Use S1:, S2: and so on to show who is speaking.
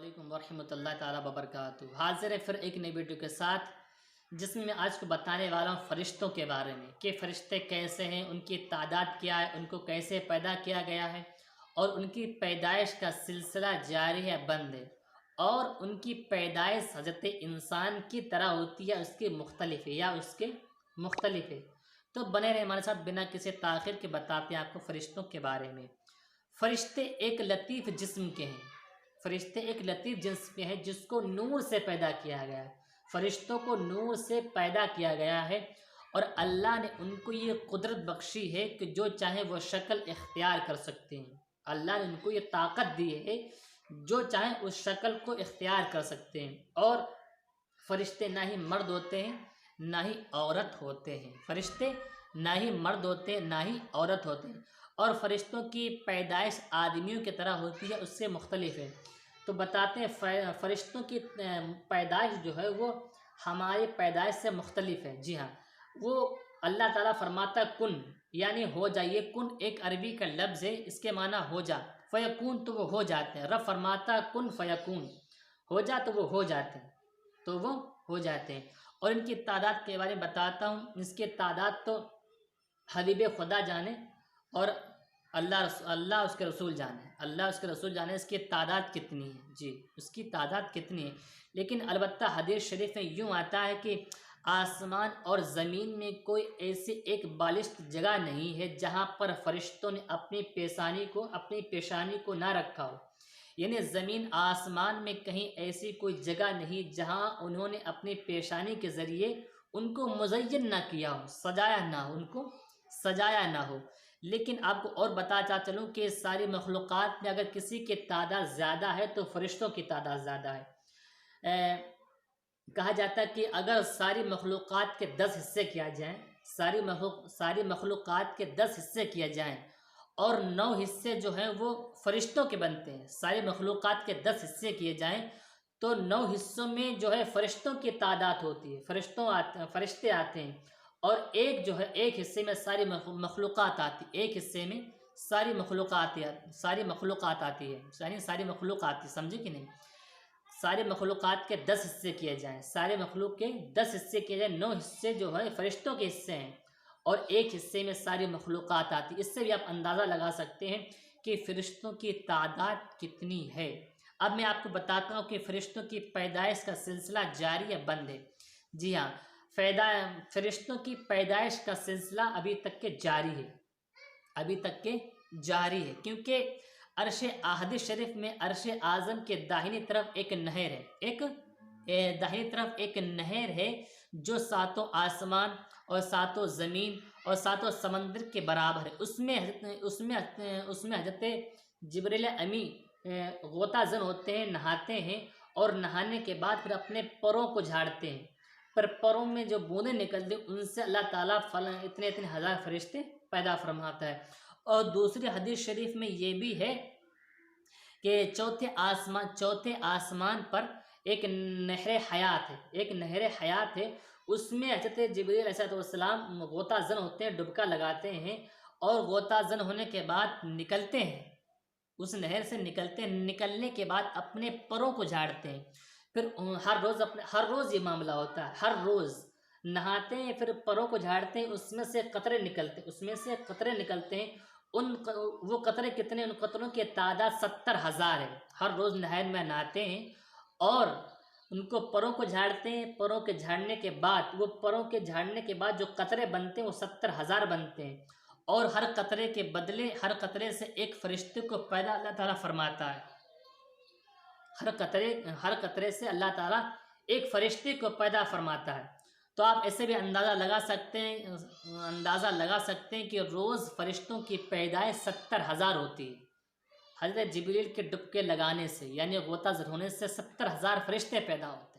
S1: علیکم ورحمۃ اللہ تعالیٰ وبرکاتہ۔ حاضر ہے پھر ایک نئی ویڈیو کے ساتھ، جس میں میں آج کو بتانے والا ہوں فرشتوں کے بارے میں کہ فرشتے کیسے ہیں، ان کی تعداد کیا ہے، ان کو کیسے پیدا کیا گیا ہے، اور ان کی پیدائش کا سلسلہ جاری ہے بند ہے، اور ان کی پیدائش حضرت انسان کی طرح ہوتی ہے، اس کے مختلف ہے۔ تو بنے رہے ہمارے ساتھ، بنا کسی تاخیر کے بتاتے ہیں آپ کو فرشتوں کے بارے میں۔ فرشتے ایک لطیف جسم کے ہیں، فرشتے ایک لطیف جسم کے ہیں جس کو نور سے پیدا کیا گیا ہے۔ فرشتوں کو نور سے پیدا کیا گیا ہے، اور اللہ نے ان کو یہ قدرت بخشی ہے کہ جو چاہے وہ شکل اختیار کر سکتے ہیں۔ اللہ نے ان کو یہ طاقت دی ہے، جو چاہے اس شکل کو اختیار کر سکتے ہیں۔ اور فرشتے نہ ہی مرد ہوتے ہیں نہ ہی عورت ہوتے ہیں، فرشتے نہ ہی مرد ہوتے ہیں نہ ہی عورت ہوتے ہیں، اور فرشتوں کی پیدائش آدمیوں کی طرح ہوتی ہے، اس سے مختلف ہے۔ تو بتاتے ہیں فرشتوں کی پیدائش جو ہے وہ ہماری پیدائش سے مختلف ہے۔ جی ہاں، وہ اللہ تعالیٰ فرماتا کن، یعنی ہو جائے۔ کن ایک عربی کا لفظ ہے، اس کے معنی ہو جا، فیکون تو وہ ہو جاتے ہیں۔ رب فرماتا کن فیکون، ہو جا تو وہ ہو جاتے ہیں، تو وہ ہو جاتے ہیں۔ اور ان کی تعداد کے بارے میں بتاتا ہوں۔ اس کی تعداد تو حبیب خدا جانے، اور اللہ اس کے رسول جانے، اللہ اس کے رسول جانے اس کی تعداد کتنی ہے۔ جی، اس کی تعداد کتنی ہے، لیکن البتہ حدیث شریف میں یوں آتا ہے کہ آسمان اور زمین میں کوئی ایسی ایک بالشت جگہ نہیں ہے جہاں پر فرشتوں نے اپنی پیشانی کو نہ رکھا ہو، یعنی زمین آسمان میں کہیں ایسی کوئی جگہ نہیں جہاں انہوں نے اپنی پیشانی کے ذریعے ان کو مزین نہ کیا ہو، سجایا نہ ہو۔ لیکن آپ کو اور بتاتا چلوں کہ ساری مخلوقات میں اگر کسی کی تعداد زیادہ ہے تو فرشتوں کی تعداد زیادہ ہے۔ کہا جاتا ہے کہ اگر ساری مخلوقات کے 10 حصے کیا جائیں، ساری مخلوقات کے 10 حصے کیا جائیں، اور 9 حصے جو ہیں وہ فرشتوں کے بنتے ہیں، ساری مخلوقات کے 10 حصے کیے جائیں تو 9 حصوں میں جو ہے فرشتوں کی تعداد ہوتی ہے، فرشتے آتے ہیں، اور ایک حصے میں ساری مخلوقات آتی، ایک حصے میں ساری مخلوقات آتی ہے، یعنی ساری مخلوق آتی، سمجھے کہ نہیں؟ ساری مخلوقات کے 10 حصے کیے جائیں، سارے مخلوق کے 10 حصے کیے جائیں، 9 حصے جو ہے فرشتوں کے حصے ہیں، اور ایک حصے میں ساری مخلوقات آتی۔ اس سے بھی آپ اندازہ لگا سکتے ہیں کہ فرشتوں کی تعداد کتنی ہے۔ اب میں آپ کو بتاتا ہوں کہ فرشتوں کی پیدائش کا سلسلہ جاری ہے بند ہے۔ جی ہاں، فرشتوں کی پیدائش کا سلسلہ ابھی تک کے جاری ہے، کیونکہ عرش احد شریف میں عرش اعظم کے داہنی طرف ایک نہر ہے جو 7 آسمان اور 7 زمین اور 7 سمندر کے برابر ہے۔ اس میں حضرت جبریل امی غوطہ زن ہوتے ہیں، نہاتے ہیں، اور نہانے کے بعد پھر اپنے پروں کو جھاڑتے ہیں، پروں میں جو بوندیں نکلتے ہیں ان سے اللہ تعالیٰ اتنے ہزار فرشتے پیدا فرماتا ہے۔ اور دوسری حدیث شریف میں یہ بھی ہے کہ چوتھے آسمان پر ایک نہر حیات ہے، اس میں حضرت جبریل علیہ السلام غوطہ زن ہوتے ہیں، ڈبکا لگاتے ہیں، اور غوطہ زن ہونے کے بعد نکلتے ہیں، اس نہر سے نکلنے کے بعد اپنے پروں کو جھاڑتے ہیں۔ پھر ہر روز یہ معاملہ ہوتا ہے، ہر روز نہاتے ہیں، پھر پروں کو جھاڑتے ہیں، اس میں سے قطرے نکلتے ہیں۔ وہ قطرے کتنے؟ ان قطروں کی تعداد 70,000 ہے۔ ہر روز نہر میں نہاتے ہیں اور ان کو پروں کو جھاڑتے ہیں، پروں کے جھاڑنے کے بعد جو قطرے بنتے ہیں وہ 70,000 بنتے ہیں، اور ہر قطرے کے بدلے ہر قطرے سے ایک فرشتے کو پیدا اللہ تعالیٰ فرماتا ہے۔ ہر قطرے سے اللہ تعالیٰ ایک فرشتے کو پیدا فرماتا ہے۔ تو آپ ایسے بھی اندازہ لگا سکتے ہیں کہ روز فرشتوں کی پیدائش 70,000 ہوتی ہے۔ حضرت جبریل کے ڈبکے لگانے سے، یعنی غوطہ زن ہونے سے 70,000 فرشتے پیدا ہوتے ہیں۔